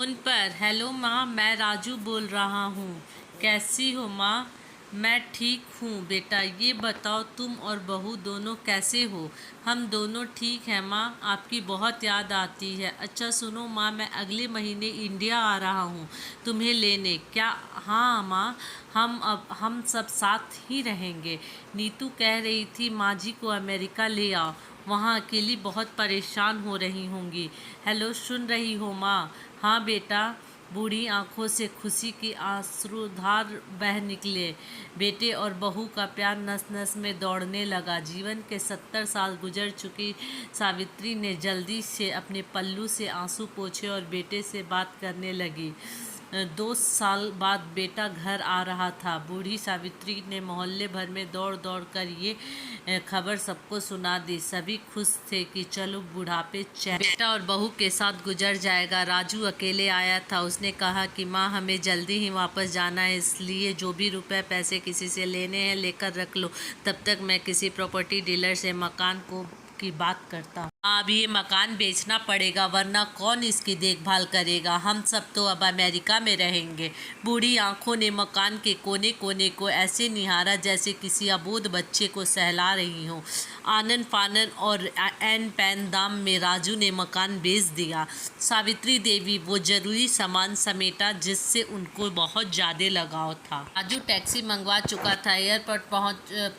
उन पर। हेलो माँ, मैं राजू बोल रहा हूँ। कैसी हो माँ? मैं ठीक हूँ बेटा। ये बताओ तुम और बहू दोनों कैसे हो? हम दोनों ठीक हैं माँ। आपकी बहुत याद आती है। अच्छा सुनो माँ, मैं अगले महीने इंडिया आ रहा हूँ तुम्हें लेने। क्या? हाँ माँ, हम सब साथ ही रहेंगे। नीतू कह रही थी माँ जी को अमेरिका ले आओ, वहाँ अकेली बहुत परेशान हो रही होंगी। हेलो, सुन रही हो माँ? हाँ बेटा। बूढ़ी आंखों से खुशी की आंसुधार बह निकले। बेटे और बहू का प्यार नस नस में दौड़ने लगा। जीवन के 70 साल गुजर चुकी सावित्री ने जल्दी से अपने पल्लू से आंसू पोंछे और बेटे से बात करने लगी। 2 साल बाद बेटा घर आ रहा था। बूढ़ी सावित्री ने मोहल्ले भर में दौड़ दौड़ कर ये खबर सबको सुना दी। सभी खुश थे कि चलो बुढ़ापे चैन बेटा और बहू के साथ गुजर जाएगा। राजू अकेले आया था। उसने कहा कि माँ, हमें जल्दी ही वापस जाना है, इसलिए जो भी रुपए पैसे किसी से लेने हैं लेकर रख लो। तब तक मैं किसी प्रॉपर्टी डीलर से मकान की बात करता हूँ। अब ये मकान बेचना पड़ेगा, वरना कौन इसकी देखभाल करेगा? हम सब तो अब अमेरिका में रहेंगे। बूढ़ी आंखों ने मकान के कोने कोने को ऐसे निहारा जैसे किसी अबोध बच्चे को सहला रही हो। आनन फानन और एन पैन दाम में राजू ने मकान बेच दिया। सावित्री देवी वो जरूरी सामान समेटा जिससे उनको बहुत ज़्यादा लगाव था। राजू टैक्सी मंगवा चुका था। एयरपोर्ट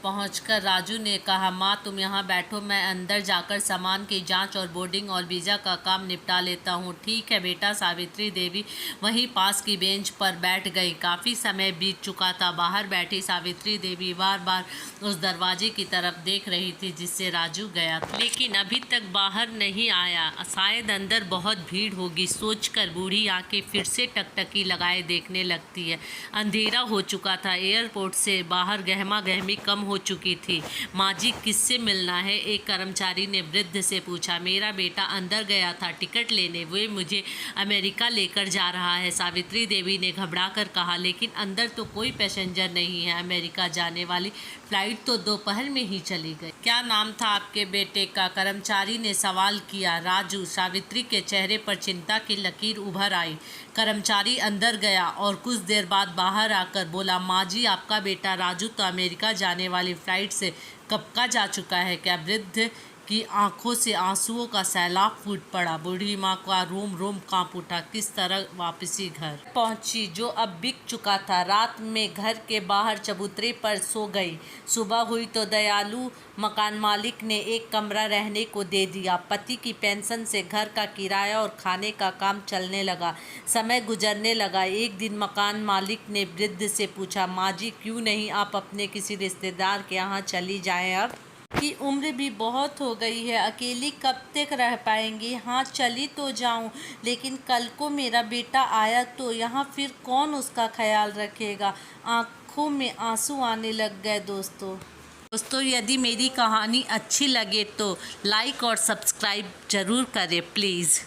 पहुंचकर राजू ने कहा, माँ तुम यहाँ बैठो, मैं अंदर जाकर सामान की जांच और बोर्डिंग और वीज़ा का काम निपटा लेता हूँ। ठीक है बेटा। सावित्री देवी वहीं पास की बेंच पर बैठ गई। काफ़ी समय बीत चुका था। बाहर बैठी सावित्री देवी बार बार उस दरवाजे की तरफ देख रही थी जिससे राजू गया था, लेकिन अभी तक बाहर नहीं आया। शायद अंदर बहुत भीड़ होगी सोचकर बूढ़ी आंखें फिर से टकटकी लगाए देखने लगती है। अंधेरा हो चुका था। एयरपोर्ट से बाहर गहमा गहमी कम हो चुकी थी। माँ जी किससे मिलना है? एक कर्मचारी ने वृद्ध से पूछा। मेरा बेटा अंदर गया था टिकट लेने, वे मुझे अमेरिका लेकर जा रहा है, सावित्री देवी ने घबरा कर कहा। लेकिन अंदर तो कोई पैसेंजर नहीं है। अमेरिका जाने वाली फ्लाइट तो दोपहर में ही चली गई। क्या नाम था आपके बेटे का? कर्मचारी ने सवाल किया। राजू। सावित्री के चेहरे पर चिंता की लकीर उभर आई। कर्मचारी अंदर गया और कुछ देर बाद बाहर आकर बोला, माँ जी आपका बेटा राजू तो अमेरिका जाने वाली फ्लाइट से कब का जा चुका है क्या? वृद्ध की आंखों से आंसुओं का सैलाब फूट पड़ा। बूढ़ी माँ का रोम रोम कांप उठा। किस तरह वापसी घर पहुंची जो अब बिक चुका था। रात में घर के बाहर चबूतरे पर सो गई। सुबह हुई तो दयालु मकान मालिक ने एक कमरा रहने को दे दिया। पति की पेंशन से घर का किराया और खाने का काम चलने लगा। समय गुजरने लगा। एक दिन मकान मालिक ने वृद्ध से पूछा, माँ जी क्यों नहीं आप अपने किसी रिश्तेदार के यहाँ चली जाएं? अब की उम्र भी बहुत हो गई है, अकेली कब तक रह पाएंगी? हाँ चली तो जाऊं, लेकिन कल को मेरा बेटा आया तो यहाँ फिर कौन उसका ख्याल रखेगा? आंखों में आंसू आने लग गए। दोस्तों यदि मेरी कहानी अच्छी लगे तो लाइक और सब्सक्राइब जरूर करें प्लीज़।